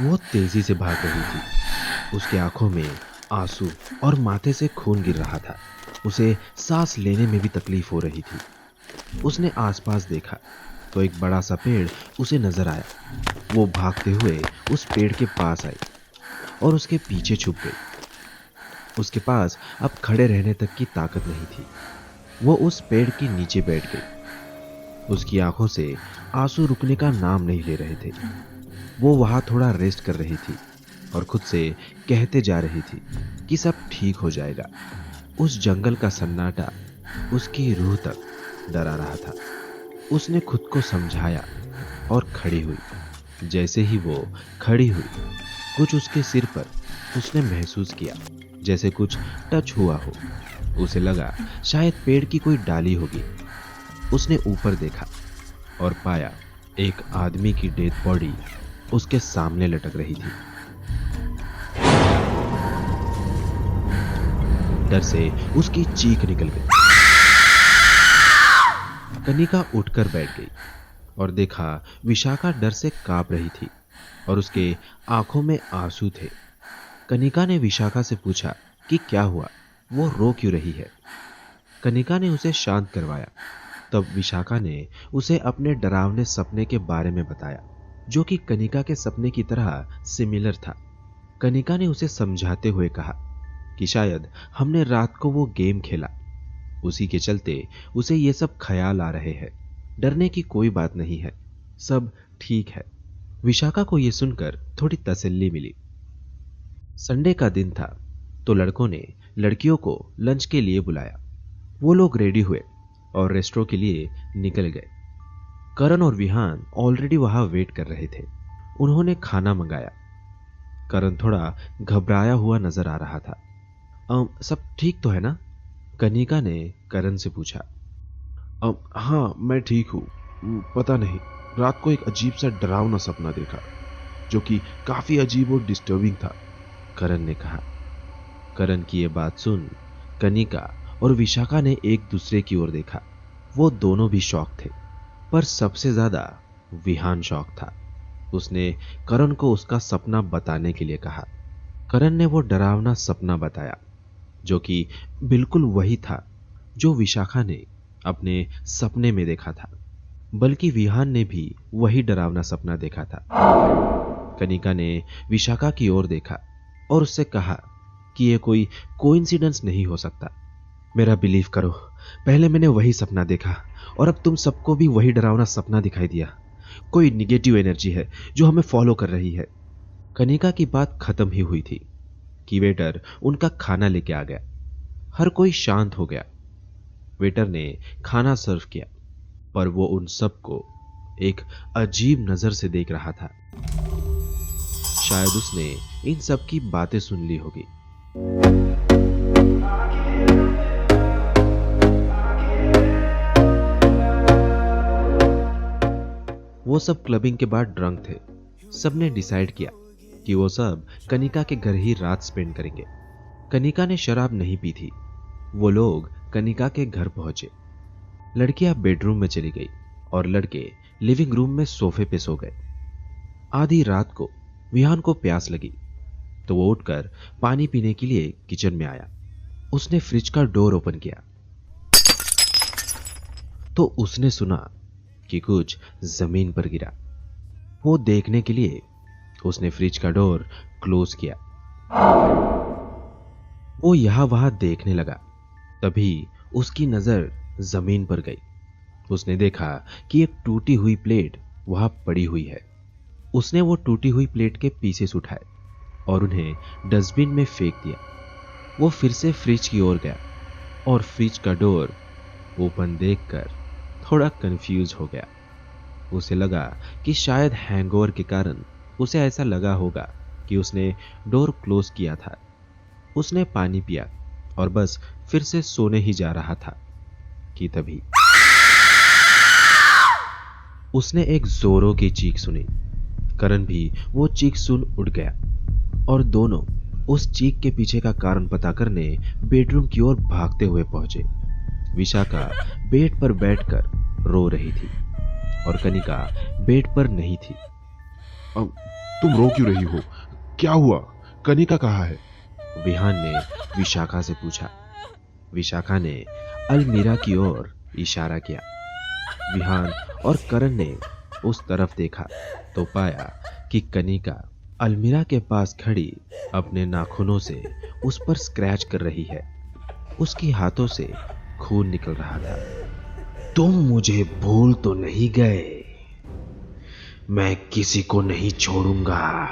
वो तेजी से भाग रही थी। उसकी आंखों में आंसू और माथे से खून गिर रहा था। उसे सांस लेने में भी तकलीफ हो रही थी। उसने आसपास देखा तो एक बड़ा सा पेड़ उसे नजर आया। वो भागते हुए उस पेड़ के पास आई और उसके पीछे छुप गई। उसके पास अब खड़े रहने तक की ताकत नहीं थी। वो उस पेड़ के नीचे बैठ गई। उसकी आंखों से आंसू रुकने का नाम नहीं ले रहे थे। वो वहां थोड़ा रेस्ट कर रही थी और खुद से कहते जा रही थी कि सब ठीक हो जाएगा। उस जंगल का सन्नाटा उसकी रूह तक डरा रहा था। उसने खुद को समझाया और खड़ी हुई। जैसे ही वो खड़ी हुई, कुछ उसके सिर पर उसने महसूस किया, जैसे कुछ टच हुआ हो। उसे लगा शायद पेड़ की कोई डाली होगी। उसने ऊपर देखा और पाया एक आदमी की डेड बॉडी उसके सामने लटक रही थी। डर से उसकी चीख निकल गई। कनिका उठकर बैठ गई और देखा विशाखा डर से कांप रही थी और उसके आंखों में आंसू थे। कनिका ने विशाखा से पूछा कि क्या हुआ, वो रो क्यों रही है। कनिका ने उसे शांत करवाया। तब विशाखा ने उसे अपने डरावने सपने के बारे में बताया, जो कि कनिका के सपने की तरह सिमिलर था। कनिका ने उसे समझाते हुए कहा कि शायद हमने रात को वो गेम खेला, उसी के चलते उसे ये सब ख्याल आ रहे हैं। डरने की कोई बात नहीं है, सब ठीक है। विशाखा को यह सुनकर थोड़ी तसल्ली मिली। संडे का दिन था तो लड़कों ने लड़कियों को लंच के लिए बुलाया। वो लोग रेडी हुए और रेस्टोरेंट के लिए निकल गए। करण और विहान ऑलरेडी वहां वेट कर रहे थे। उन्होंने खाना मंगाया। करण थोड़ा घबराया हुआ नजर आ रहा था। सब ठीक तो है ना? कनिका ने करण से पूछा। हाँ, मैं ठीक हूँ। पता नहीं, रात को एक अजीब सा डरावना सपना देखा, जो कि काफी अजीब और डिस्टर्बिंग था, करण ने कहा। करण की यह बात सुन कनिका और विशाखा ने एक दूसरे की ओर देखा। वो दोनों भी शॉक थे, पर सबसे ज्यादा विहान शॉक था। उसने करण को उसका सपना बताने के लिए कहा। करण ने वो डरावना सपना बताया, जो कि बिल्कुल वही था जो विशाखा ने अपने सपने में देखा था। बल्कि विहान ने भी वही डरावना सपना देखा था। कनिका ने विशाखा की ओर देखा और उससे कहा कि यह कोई कोइंसिडेंस नहीं हो सकता। मेरा बिलीव करो, पहले मैंने वही सपना देखा और अब तुम सबको भी वही डरावना सपना दिखाई दिया। कोई निगेटिव एनर्जी है जो हमें फॉलो कर रही है। कनिका की बात खत्म ही हुई थी कि वेटर उनका खाना लेके आ गया। हर कोई शांत हो गया। वेटर ने खाना सर्व किया, पर वो उन सबको एक अजीब नजर से देख रहा था। शायद उसने इन सब की बातें सुन ली होगी। वो सब क्लबिंग के बाद ड्रंक थे। सबने डिसाइड किया कि वो सब कनिका के घर ही रात स्पेंड करेंगे। कनिका ने शराब नहीं पी थी। वो लोग कनिका के घर पहुंचे। लड़कियां बेडरूम में चली गई और लड़के लिविंग रूम में सोफे पे सो गए। आधी रात को विहान को प्यास लगी तो वो उठकर पानी पीने के लिए किचन में आया। उसने फ्रिज का डोर ओपन किया तो उसने सुना कि कुछ जमीन पर गिरा। वो देखने के लिए उसने फ्रिज का डोर क्लोज किया। वो यहां वहां देखने लगा। तभी उसकी नजर जमीन पर गई। उसने देखा कि एक टूटी हुई प्लेट वहां पड़ी हुई है। उसने वो टूटी हुई प्लेट के पीसेस उठाए और उन्हें डस्टबिन में फेंक दिया। वो फिर से फ्रिज की ओर गया और फ्रिज का डोर ओपन देखकर थोड़ा कंफ्यूज हो गया। उसे लगा कि शायद हैंगओवर के कारण उसे ऐसा लगा होगा कि उसने डोर क्लोज किया था। उसने पानी पिया और बस फिर से सोने ही जा रहा था कि तभी उसने एक जोरों की चीख सुनी। करण भी वो चीख सुन उठ गया और दोनों उस चीख के पीछे का कारण पता करने बेडरूम की ओर भागते हुए पहुंचे। विशाखा बेड पर बैठकर रो रही थी और कनिका बेड पर नहीं थी। तुम रो क्यों रही हो? क्या हुआ? कनिका कहाँ है? विहान ने विशाखा से पूछा। विशाखा ने अलमीरा की ओर इशारा किया। विहान और करण ने उस तरफ देखा तो पाया कि कनिका अलमीरा के पास खड़ी अपने नाखूनों से उस पर स्क्रैच कर रही है। उसके हाथों से खून निकल रहा था। तुम मुझे भूल तो नहीं गए? मैं किसी को नहीं छोड़ूंगा।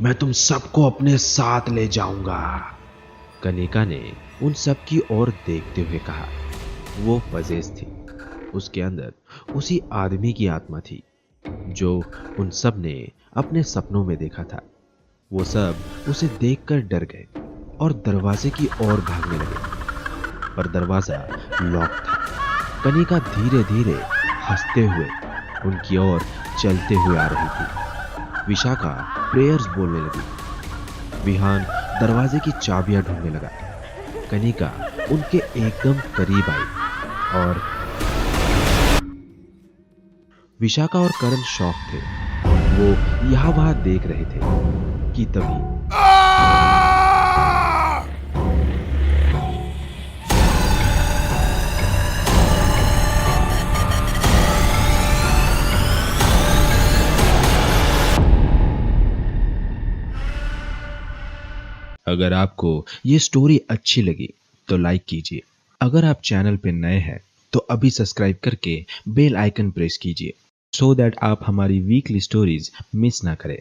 मैं तुम सबको अपने साथ ले जाऊंगा, कनिका ने उन सब की ओर देखते हुए कहा। वो पजेस थी। उसके अंदर उसी आदमी की आत्मा थी जो उन सब ने अपने सपनों में देखा था। वो सब उसे देखकर डर गए और दरवाजे की ओर भागने लगे, पर दरवाजा लॉक था। कनिका धीरे धीरे हंसते हुए उनकी ओर चलते हुए आ रही थी। विशाखा प्रेयर्स बोलने लगी। विहान दरवाजे की चाबियां ढूंढने लगा। कनिका उनके एकदम करीब आई और विशाखा और करण शॉक थे। वो यहां वहां देख रहे थे कि तभी अगर आपको ये स्टोरी अच्छी लगी तो लाइक कीजिए। अगर आप चैनल पे नए हैं तो अभी सब्सक्राइब करके बेल आइकन प्रेस कीजिए सो दैट आप हमारी वीकली स्टोरीज मिस ना करें।